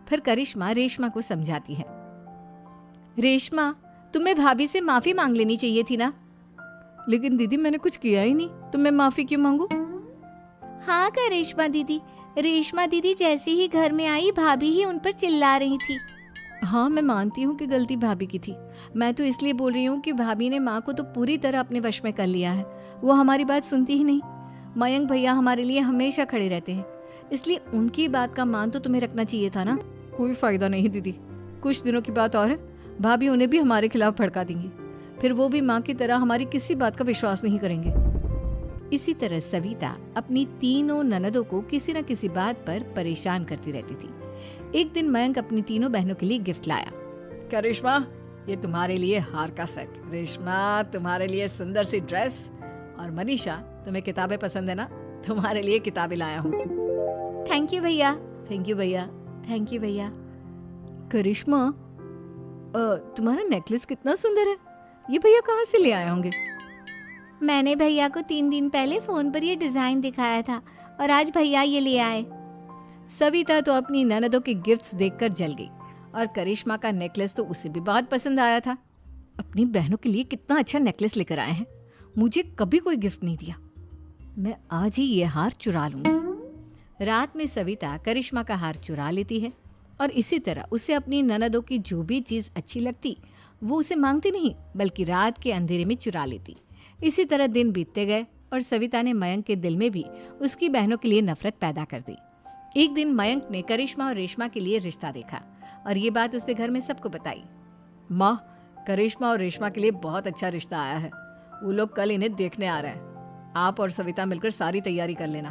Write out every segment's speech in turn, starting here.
फिर करिश्मा रेशमा को समझाती है। रेशमा, तुम्हें भाभी से माफी मांग लेनी चाहिए थी ना। लेकिन दीदी मैंने कुछ किया ही नहीं, तो मैं माफी क्यों मांगू? हाँ करिश्मा दीदी, रेशमा दीदी जैसे ही घर में आई भाभी ही उन पर चिल्ला रही थी। हाँ मैं मानती हूँ कि गलती भाभी की थी। मैं तो इसलिए बोल रही हूँ कि भाभी ने माँ को तो पूरी तरह अपने वश में कर लिया है। वो हमारी बात सुनती ही नहीं। मयंक भैया हमारे लिए हमेशा खड़े रहते हैं, इसलिए उनकी बात का मान तो तुम्हें रखना चाहिए था ना। कोई फायदा नहीं दीदी, कुछ दिनों की बात और है, भाभी उन्हें भी हमारे खिलाफ भड़का देंगी। फिर वो भी माँ की तरह हमारी किसी बात का विश्वास नहीं करेंगे। इसी तरह सविता अपनी तीनों ननदों को किसी न किसी बात पर परेशान करती रहती थी। एक दिन मयंक अपनी तीनों बहनों के लिए गिफ्ट लाया। क्या रेशमा, ये तुम्हारे लिए हार का सेट, रेशमा तुम्हारे लिए सुंदर सी ड्रेस, और मनीषा तुम्हें किताबें पसंद है ना, तुम्हारे लिए किताबें लाया हूँ। थैंक यू भैया। थैंक यू भैया। थैंक यू भैया। करिश्मा, तुम्हारा नेकलेस कितना सुंदर है, ये भैया कहाँ से ले आए होंगे? मैंने भैया को 3 दिन पहले फोन पर ये डिजाइन दिखाया था और आज भैया ये ले आए। सविता तो अपनी ननदों के गिफ्ट्स देखकर जल गई और करिश्मा का नेकलेस तो उसे भी बहुत पसंद आया था। अपनी बहनों के लिए कितना अच्छा नेकलेस लेकर आए हैं, मुझे कभी कोई गिफ्ट नहीं दिया। मैं आज ही ये हार चुरा लूंगी। रात में सविता करिश्मा का हार चुरा लेती है और इसी तरह उसे अपनी ननदों की जो भी चीज़ अच्छी लगती वो उसे मांगती नहीं, बल्कि रात के अंधेरे में चुरा लेती। इसी तरह दिन बीतते गए और सविता ने मयंक के दिल में भी उसकी बहनों के लिए नफरत पैदा कर दी। एक दिन मयंक ने करिश्मा और रेशमा के लिए रिश्ता देखा और ये बात उसने घर में सबको बताई। माँ, करिश्मा और रेशमा के लिए बहुत अच्छा रिश्ता आया है, वो लोग कल इन्हें देखने आ रहे हैं, आप और सविता मिलकर सारी तैयारी कर लेना।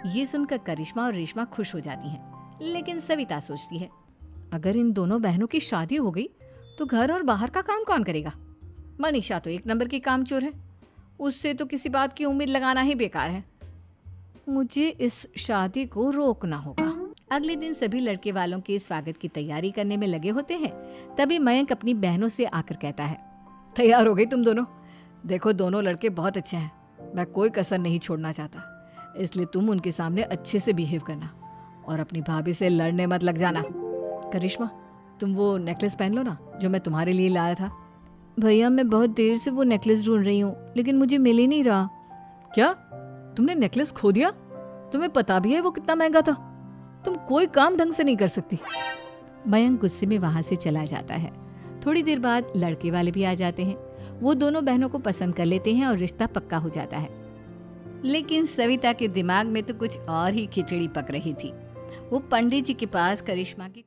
ये सुनकर करिश्मा और रेशमा खुश हो जाती हैं, लेकिन सविता सोचती है अगर इन दोनों बहनों की शादी हो गई तो घर और बाहर का काम कौन करेगा? मनीषा तो 1 नंबर की कामचोर है, उससे तो किसी बात की उम्मीद लगाना ही बेकार है। मुझे इस शादी को रोकना होगा। अगले दिन सभी लड़के वालों के स्वागत की तैयारी करने में लगे होते हैं। तभी मयंक अपनी बहनों से आकर कहता है, तैयार हो गई तुम दोनों? देखो दोनों लड़के बहुत अच्छे हैं, मैं कोई कसर नहीं छोड़ना चाहता, इसलिए तुम उनके सामने अच्छे से बिहेव करना और अपनी भाभी से लड़ने मत लग जाना। करिश्मा, तुम वो नेकलेस पहन लो ना जो मैं तुम्हारे लिए लाया था। भैया मैं बहुत देर से वो नेकलेस ढूंढ रही हूँ, लेकिन मुझे मिल ही नहीं रहा। क्या, तुमने नेकलेस खो दिया? तुम्हें पता भी है वो कितना महंगा था, तुम कोई काम ढंग से नहीं कर सकती। मयंक गुस्से में वहां से चला जाता है। थोड़ी देर बाद लड़के वाले भी आ जाते हैं। वो दोनों बहनों को पसंद कर लेते हैं और रिश्ता पक्का हो जाता है। लेकिन सविता के दिमाग में तो कुछ और ही खिचड़ी पक रही थी। वो पंडित जी के पास करिश्मा की